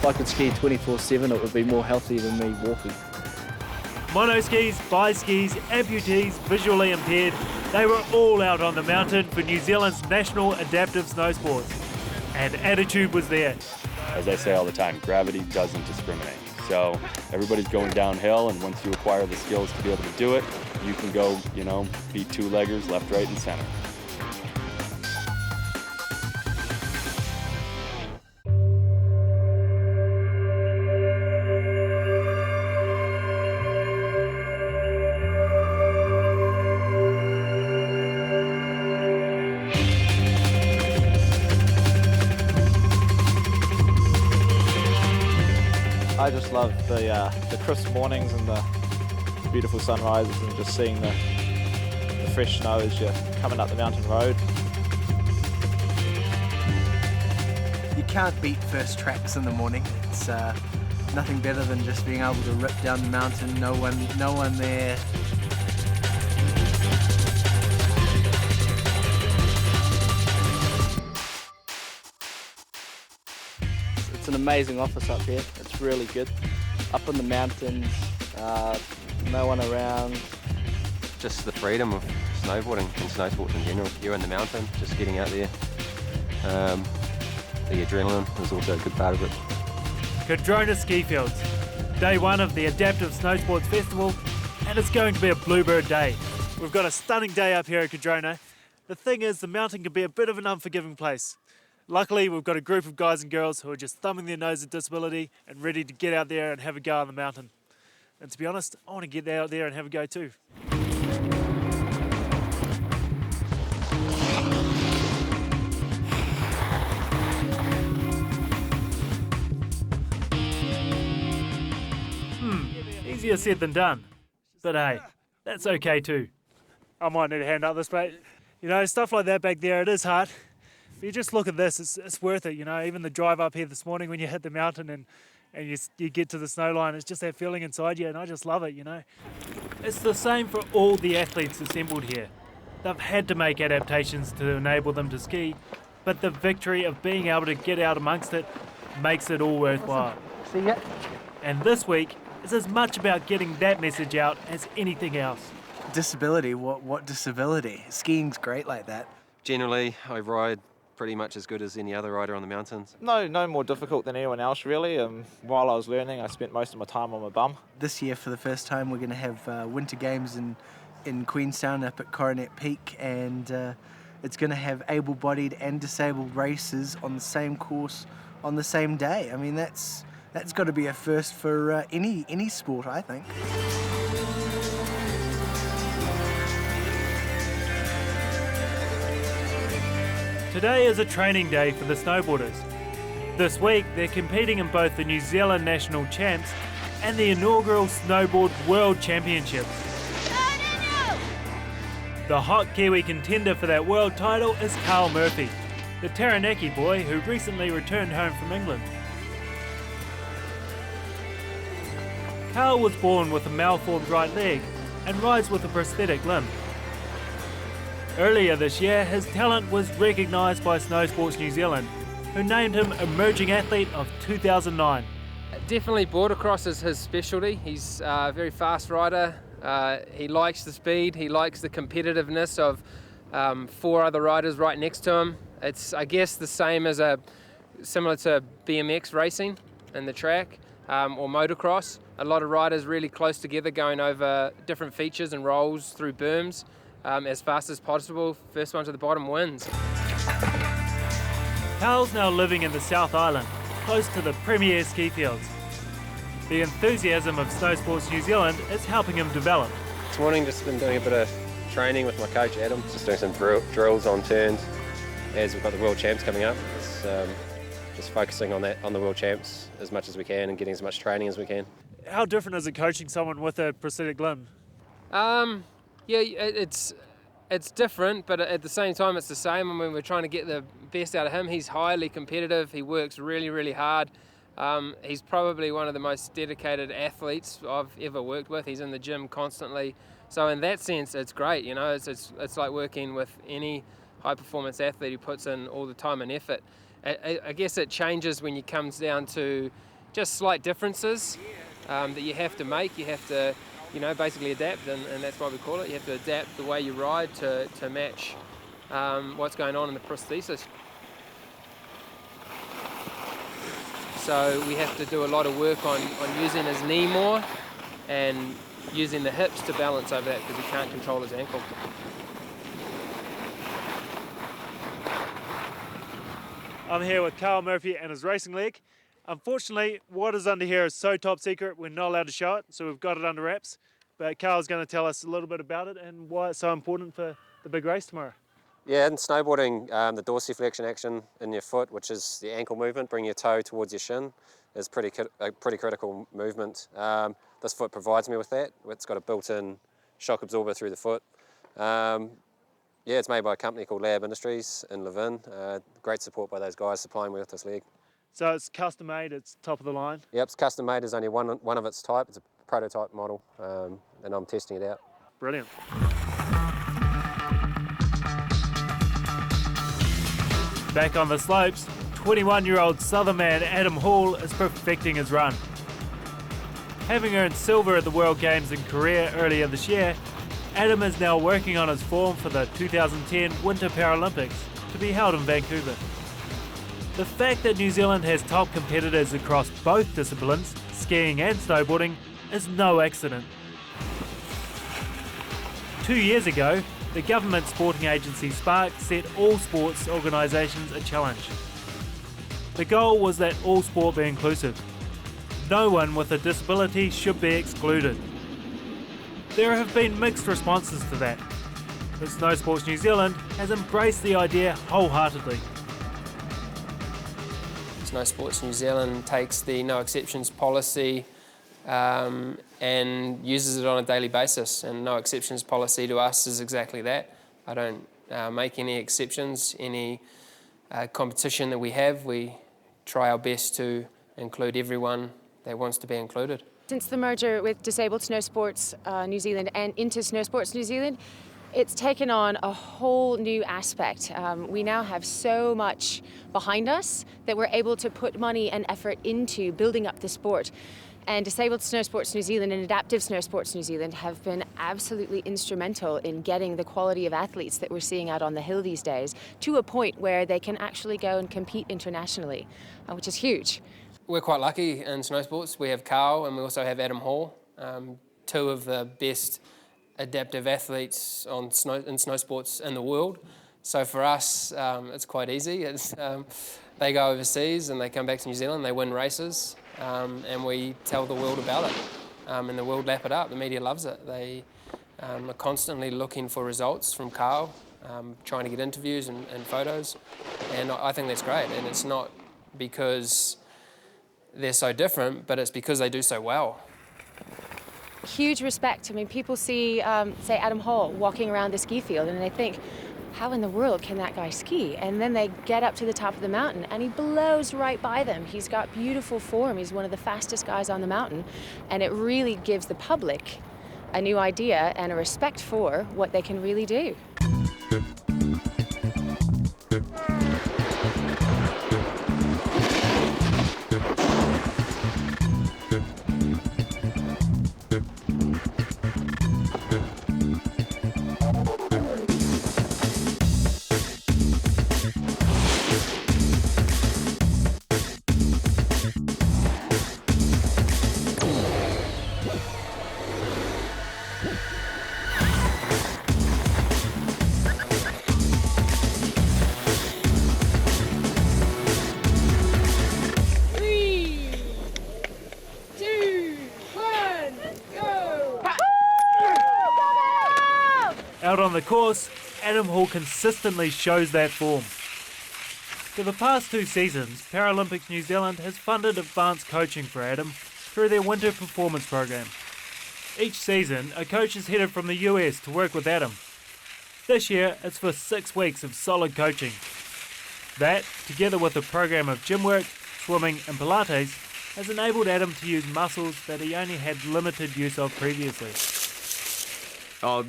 I could ski 24/7, it would be more healthy than me walking. Monoskis, bi-skis, amputees, visually impaired, they were all out on the mountain for New Zealand's national adaptive snowsports. And attitude was there. As I say all the time, gravity doesn't discriminate. So everybody's going downhill, and once you acquire the skills to be able to do it, you can go, beat two-leggers left, right, and center. I just love the crisp mornings and the beautiful sunrises and just seeing the fresh snow as you're coming up the mountain road. You can't beat first tracks in the morning. It's nothing better than just being able to rip down the mountain, no one there. It's an amazing office up here. It's really good. Up in the mountains, no one around. Just the freedom of snowboarding and snow sports in general. You're in the mountain, just getting out there. The adrenaline is also a good part of it. Cardrona ski fields, day one of the Adaptive Snowsports Festival, and it's going to be a bluebird day. We've got a stunning day up here at Cardrona. The thing is, the mountain can be a bit of an unforgiving place. Luckily, we've got a group of guys and girls who are just thumbing their nose at disability and ready to get out there and have a go on the mountain. And to be honest, I want to get out there and have a go too. Easier said than done. But hey, that's okay too. I might need a hand up this, mate. Stuff like that back there, it is hard. If you just look at this, it's worth it, Even the drive up here this morning when you hit the mountain and you get to the snow line, it's just that feeling inside you, and I just love it, It's the same for all the athletes assembled here. They've had to make adaptations to enable them to ski, but the victory of being able to get out amongst it makes it all worthwhile. See ya. And this week is as much about getting that message out as anything else. Disability, what disability? Skiing's great like that. Generally, I ride pretty much as good as any other rider on the mountains. No more difficult than anyone else really. While I was learning, I spent most of my time on my bum. This year, for the first time, we're going to have Winter Games in Queenstown up at Coronet Peak, and it's going to have able-bodied and disabled races on the same course on the same day. I mean, that's got to be a first for any sport, I think. Today is a training day for the snowboarders. This week, they're competing in both the New Zealand National Champs and the inaugural Snowboard World Championships. The hot Kiwi contender for that world title is Carl Murphy, the Taranaki boy who recently returned home from England. Carl was born with a malformed right leg and rides with a prosthetic limb. Earlier this year, his talent was recognised by Snowsports New Zealand, who named him Emerging Athlete of 2009. Definitely bordercross is his specialty. He's a very fast rider. He likes the speed. He likes the competitiveness of 4 other riders right next to him. It's, I guess, the same as similar to BMX racing in the track or motocross. A lot of riders really close together going over different features and rolls through berms. As fast as possible, first one to the bottom wins. Carl's now living in the South Island, close to the premier ski fields. The enthusiasm of Snowsports New Zealand is helping him develop. This morning, just been doing a bit of training with my coach Adam, just doing some drills on turns as we've got the World Champs coming up. It's, just focusing on that, on the World Champs as much as we can and getting as much training as we can. How different is it coaching someone with a prosthetic limb? Yeah, it's different, but at the same time it's the same. I mean, we're trying to get the best out of him. He's highly competitive. He works really, really hard. He's probably one of the most dedicated athletes I've ever worked with. He's in the gym constantly. So in that sense, it's great. It's like working with any high-performance athlete who puts in all the time and effort. I guess it changes when it comes down to just slight differences that you have to make. You have to, basically adapt, and that's why we call it. You have to adapt the way you ride to match what's going on in the prosthesis. So we have to do a lot of work on using his knee more and using the hips to balance over that because he can't control his ankle. I'm here with Carl Murphy and his racing leg. Unfortunately, what is under here is so top secret, we're not allowed to show it, so we've got it under wraps. But Carl's going to tell us a little bit about it and why it's so important for the big race tomorrow. Yeah, in snowboarding, the dorsiflexion action in your foot, which is the ankle movement, bring your toe towards your shin, is a pretty critical movement. This foot provides me with that. It's got a built-in shock absorber through the foot. Yeah, it's made by a company called Lab Industries in Levin. Great support by those guys supplying me with this leg. So it's custom made, it's top of the line? Yep, it's custom made. There's only one of its type. It's a prototype model, and I'm testing it out. Brilliant. Back on the slopes, 21-year-old Southern man Adam Hall is perfecting his run. Having earned silver at the World Games in Korea earlier this year, Adam is now working on his form for the 2010 Winter Paralympics to be held in Vancouver. The fact that New Zealand has top competitors across both disciplines, skiing and snowboarding, is no accident. 2 years ago, the government sporting agency Spark set all sports organisations a challenge. The goal was that all sport be inclusive. No one with a disability should be excluded. There have been mixed responses to that, but Snow Sports New Zealand has embraced the idea wholeheartedly. Snow Sports New Zealand takes the no exceptions policy and uses it on a daily basis, and no exceptions policy to us is exactly that. I don't make any exceptions. Any competition that we have, we try our best to include everyone that wants to be included. Since the merger with Disabled Snow Sports New Zealand and into Snow Sports New Zealand, it's taken on a whole new aspect. We now have so much behind us that we're able to put money and effort into building up the sport. And Disabled Snow Sports New Zealand and Adaptive Snow Sports New Zealand have been absolutely instrumental in getting the quality of athletes that we're seeing out on the hill these days to a point where they can actually go and compete internationally, which is huge. We're quite lucky in snow sports. We have Carl and we also have Adam Hall, two of the best adaptive athletes in snow sports in the world. So for us, it's quite easy. They go overseas and they come back to New Zealand, they win races, and we tell the world about it. And the world lap it up, the media loves it. They are constantly looking for results from Carl, trying to get interviews and photos, and I think that's great. And it's not because they're so different, but it's because they do so well. Huge respect. I mean, people see, say, Adam Hall walking around the ski field and they think, how in the world can that guy ski? And then they get up to the top of the mountain and he blows right by them. He's got beautiful form. He's one of the fastest guys on the mountain. And it really gives the public a new idea and a respect for what they can really do. Out on the course, Adam Hall consistently shows that form. For the past 2 seasons, Paralympics New Zealand has funded advanced coaching for Adam through their winter performance program. Each season, a coach is headed from the US to work with Adam. This year, it's for 6 weeks of solid coaching. That, together with a program of gym work, swimming and Pilates, has enabled Adam to use muscles that he only had limited use of previously.